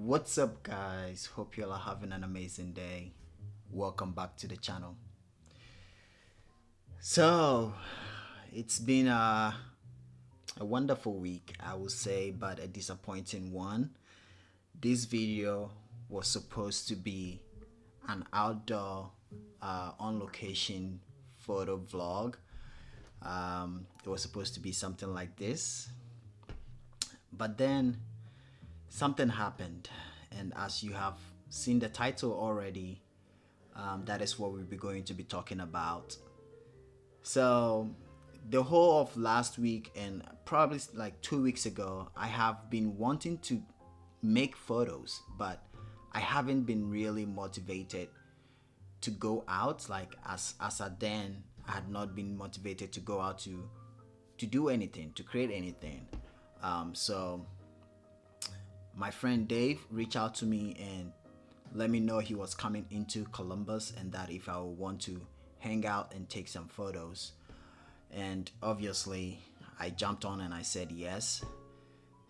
What's up, guys? Hope you all are having an amazing day. Welcome back to the channel. So, it's been a wonderful week, I would say, but a disappointing one. This video was supposed to be an outdoor, on location photo vlog. It was supposed to be something like this, but then something happened, and as you have seen the title already, that is what we'll be going to be talking about. So, the whole of last week and probably like 2 weeks ago, I have been wanting to make photos, but I haven't been really motivated to go out. Like as a then, I had not been motivated to go out to do anything, to create anything. So my friend Dave reached out to me and let me know he was coming into Columbus and that if I would want to hang out and take some photos. And obviously, I jumped on and I said yes.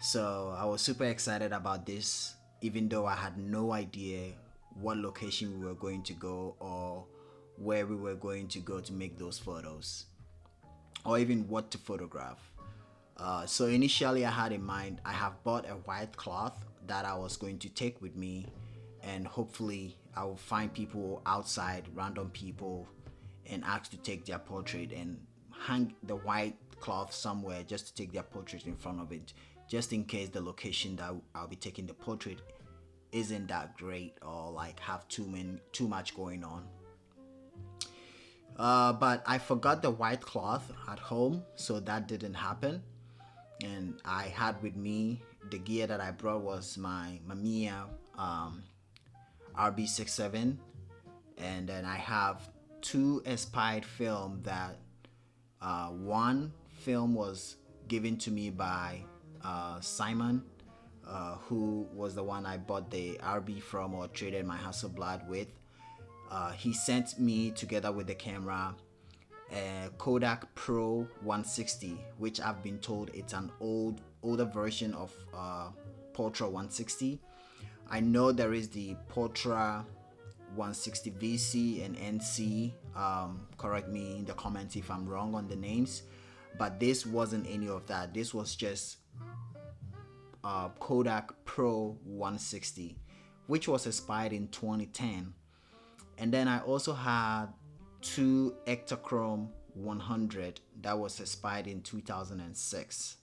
So I was super excited about this, even though I had no idea what location we were going to go or where we were going to go to make those photos or even what to photograph. So initially, I had in mind, I have bought a white cloth that I was going to take with me, and hopefully, I will find people outside, random people, and ask to take their portrait and hang the white cloth somewhere just to take their portrait in front of it, just in case the location that I'll be taking the portrait isn't that great or like have too much going on. But I forgot the white cloth at home, so that didn't happen. And I had with me the gear that I brought was my Mamiya RB67, and then I have two expired film that one film was given to me by Simon, who was the one I bought the RB from or traded my Hasselblad with. He sent me together with the camera a Kodak Pro 160, which I've been told it's an older version of Portra 160. I know there is the Portra 160 VC and NC. Correct me in the comments if I'm wrong on the names, but this wasn't any of that. This was just Kodak Pro 160, which was expired in 2010. And then I also had two Ektachrome 100 that was expired in 2006.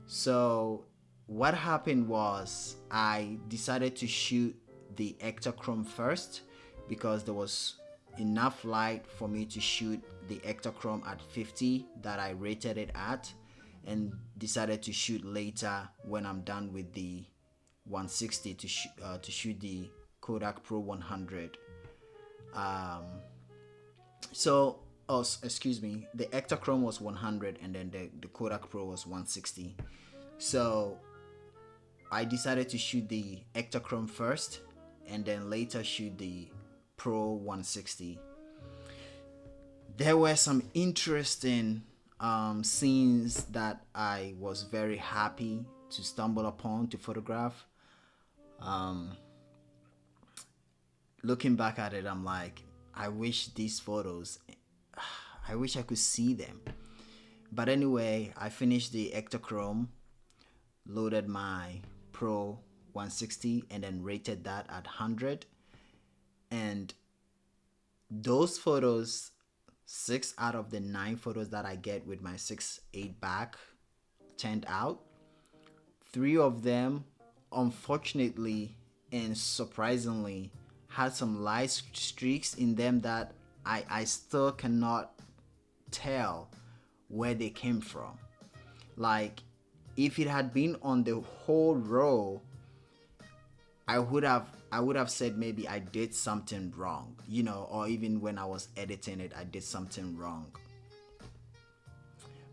So what happened was I decided to shoot the Ektachrome first because there was enough light for me to shoot the Ektachrome at 50 that I rated it at, and decided to shoot later when I'm done with the 160 to shoot the Kodak Pro 100. Excuse me, the Ektachrome was 100 and then the Kodak Pro was 160. So I decided to shoot the Ektachrome first and then later shoot the Pro 160. There were some interesting scenes that I was very happy to stumble upon to photograph. Looking back at it, I'm like, I wish these photos, I wish I could see them. But anyway, I finished the Ektachrome, loaded my Pro 160, and then rated that at 100. And those photos, 6 out of the 9 photos that I get with my 6.8 back turned out. 3 of them, unfortunately and surprisingly, had some light streaks in them that I still cannot tell where they came from. Like, if it had been on the whole row, I would have said maybe I did something wrong, or even when I was editing it, I did something wrong.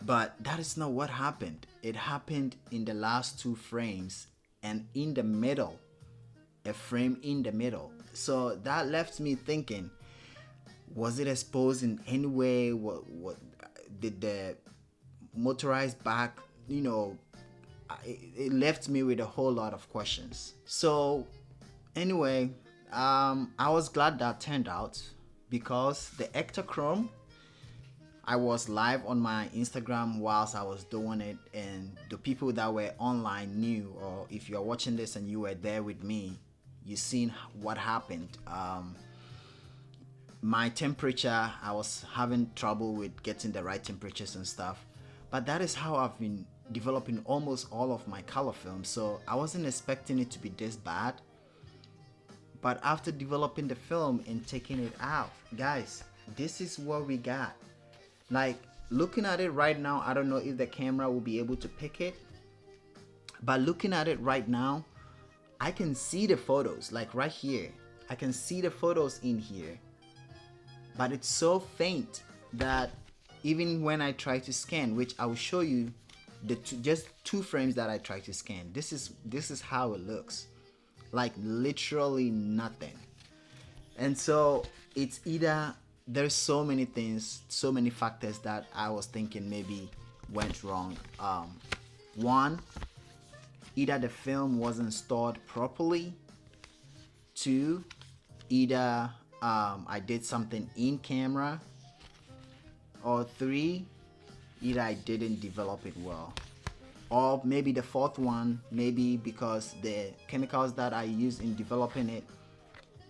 But that is not what happened. It happened in the last 2 frames and in the middle, a frame in the middle. So that left me thinking, was it exposed in any way? What did the motorized back, it left me with a whole lot of questions. So anyway, I was glad that turned out, because the Ectochrome, I was live on my Instagram whilst I was doing it, and the people that were online knew, or if you're watching this and you were there with me, you seen what happened. My temperature, I was having trouble with getting the right temperatures and stuff, but that is how I've been developing almost all of my color films, so I wasn't expecting it to be this bad. But after developing the film and taking it out, guys, this is what we got. Like, looking at it right now, I don't know if the camera will be able to pick it, but looking at it right now, I can see the photos, like right here. I can see the photos in here, but it's so faint that even when I try to scan, which I will show you just two frames that I try to scan, this is how it looks. Like literally nothing. And so it's either, there's so many things, so many factors that I was thinking maybe went wrong. One, either the film wasn't stored properly. Two, either I did something in camera. Or three, either I didn't develop it well. Or maybe the fourth one, maybe because the chemicals that I use in developing it,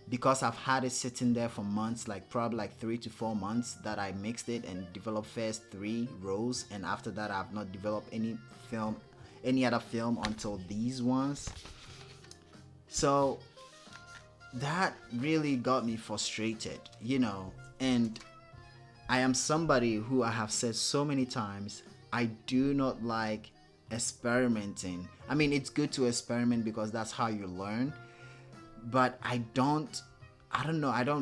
because I've had it sitting there for months, like probably like 3 to 4 months, that I mixed it and developed first 3 rows, and after that I've not developed any other film until these ones. So that really got me frustrated, and I am somebody who, I have said so many times, I do not like experimenting. I mean, it's good to experiment because that's how you learn, but I don't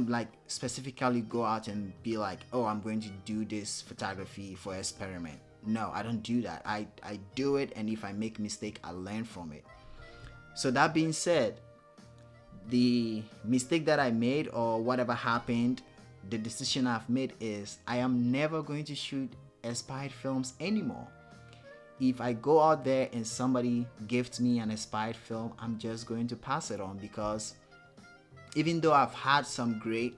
like specifically go out and be like, oh, I'm going to do this photography for experiment. No, I don't do that. I do it, and if I make a mistake, I learn from it. So that being said, the mistake that I made, or whatever happened, the decision I've made is I am never going to shoot expired films anymore. If I go out there and somebody gives me an expired film, I'm just going to pass it on, because even though I've had some great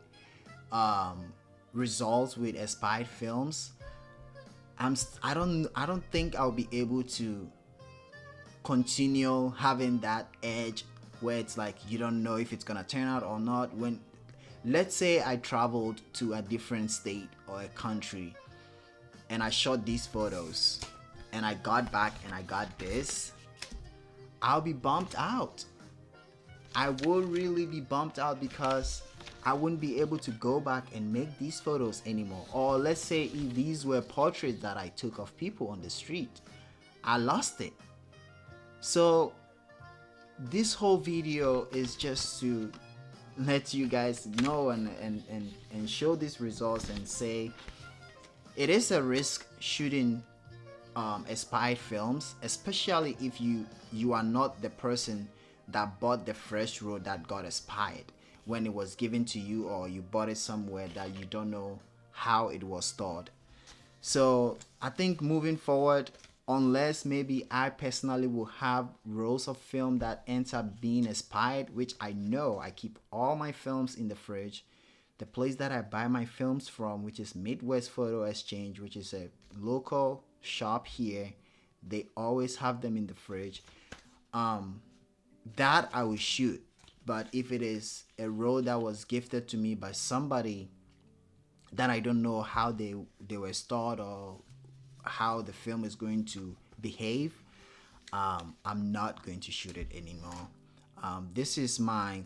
results with expired films, I don't think I'll be able to continue having that edge where it's like you don't know if it's gonna turn out or not. When, let's say I traveled to a different state or a country and I shot these photos and I got back and I got this, I'll be bummed out. I will really be bummed out, because I wouldn't be able to go back and make these photos anymore. Or let's say if these were portraits that I took of people on the street, I lost it. So this whole video is just to let you guys know and show these results and say it is a risk shooting expired films, especially if you are not the person that bought the fresh roll that got expired when it was given to you, or you bought it somewhere that you don't know how it was stored. So I think moving forward, unless maybe I personally will have rolls of film that ends up being expired, which I know I keep all my films in the fridge. The place that I buy my films from, which is Midwest Photo Exchange, which is a local shop here, they always have them in the fridge. That I will shoot. But if it is a roll that was gifted to me by somebody that I don't know how they were stored or how the film is going to behave, I'm not going to shoot it anymore. This is my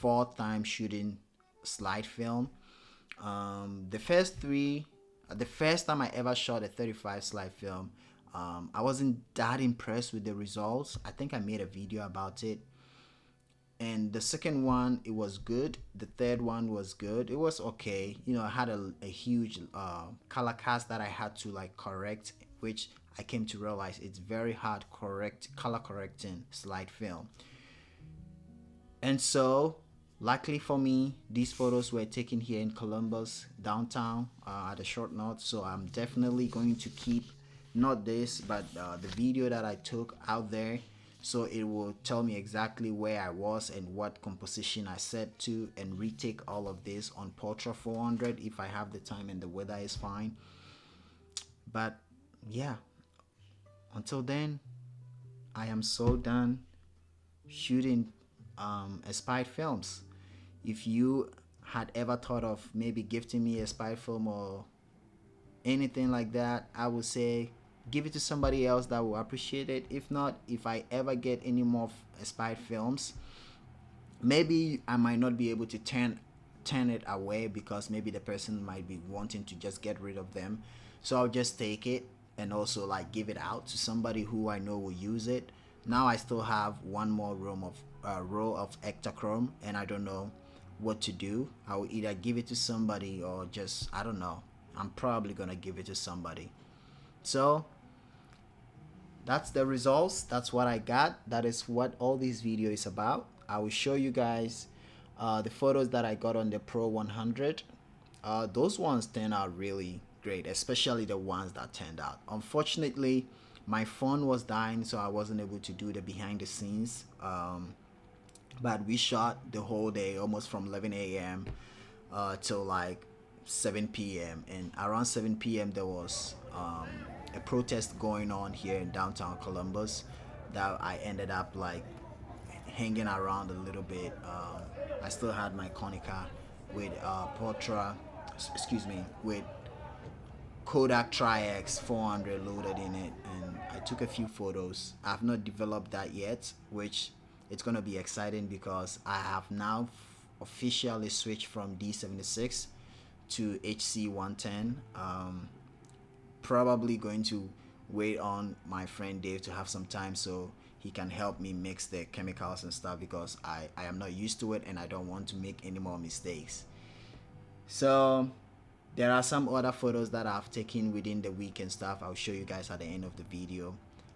4th time shooting slide film. The first time I ever shot a 35 slide film, I wasn't that impressed with the results. I think I made a video about it. And the second one, it was good. The third one was good. It was okay. I had a huge color cast that I had to correct, which I came to realize it's very hard color correcting slide film. And so, luckily for me, these photos were taken here in Columbus, downtown, at a short note. So I'm definitely going to keep not this, but the video that I took out there. So it will tell me exactly where I was and what composition I set to, and retake all of this on Portra 400 if I have the time and the weather is fine. But yeah, until then, I am so done shooting expired films. If you had ever thought of maybe gifting me a spy film or anything like that, I would say give it to somebody else that will appreciate it. If not, if I ever get any more spy films, maybe I might not be able to turn it away, because maybe the person might be wanting to just get rid of them. So I'll just take it and also like give it out to somebody who I know will use it. Now I still have one more row of Ectochrome, and I don't know what to do. I will either give it to somebody or just, I don't know. I'm probably gonna give it to somebody. So that's the results. That's what I got. That is what all this video is about. I will show you guys the photos that I got on the Pro 100. Those ones turned out really great, especially the ones that turned out. Unfortunately, my phone was dying, so I wasn't able to do the behind the scenes. But we shot the whole day, almost from 11 a.m. Till like 7 p.m. And around 7 p.m. there was a protest going on here in downtown Columbus that I ended up like hanging around a little bit. I still had my Konica with Portra, excuse me, with Kodak Tri-X 400 loaded in it, and I took a few photos. I've not developed that yet, which it's gonna be exciting because I have now officially switched from D76 to HC110. Probably going to wait on my friend Dave to have some time so he can help me mix the chemicals and stuff, because I am not used to it and I don't want to make any more mistakes. So there are some other photos that I've taken within the week and stuff. I'll show you guys at the end of the video.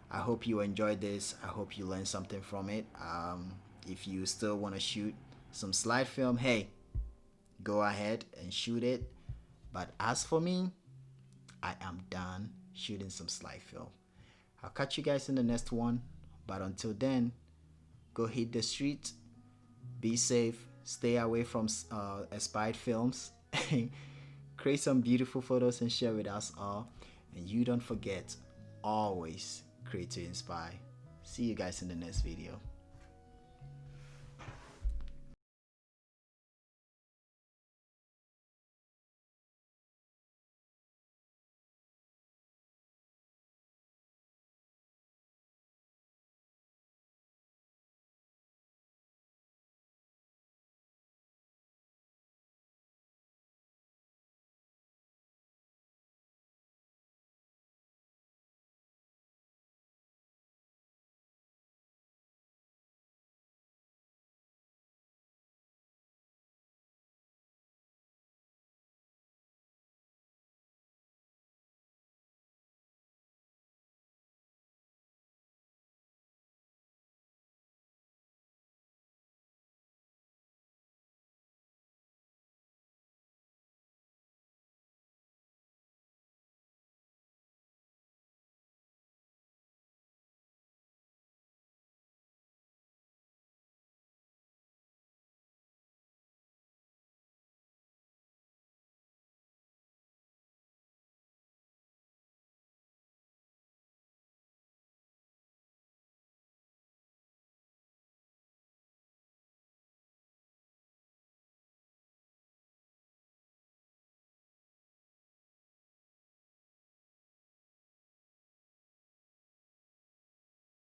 I hope you enjoyed this. I hope you learned something from it. If you still want to shoot some slide film, hey, go ahead and shoot it. But as for me, I am done shooting some slide film. I'll catch you guys in the next one. But until then, go hit the street, be safe, stay away from expired films, create some beautiful photos and share with us all. And you don't forget, always create to inspire. See you guys in the next video.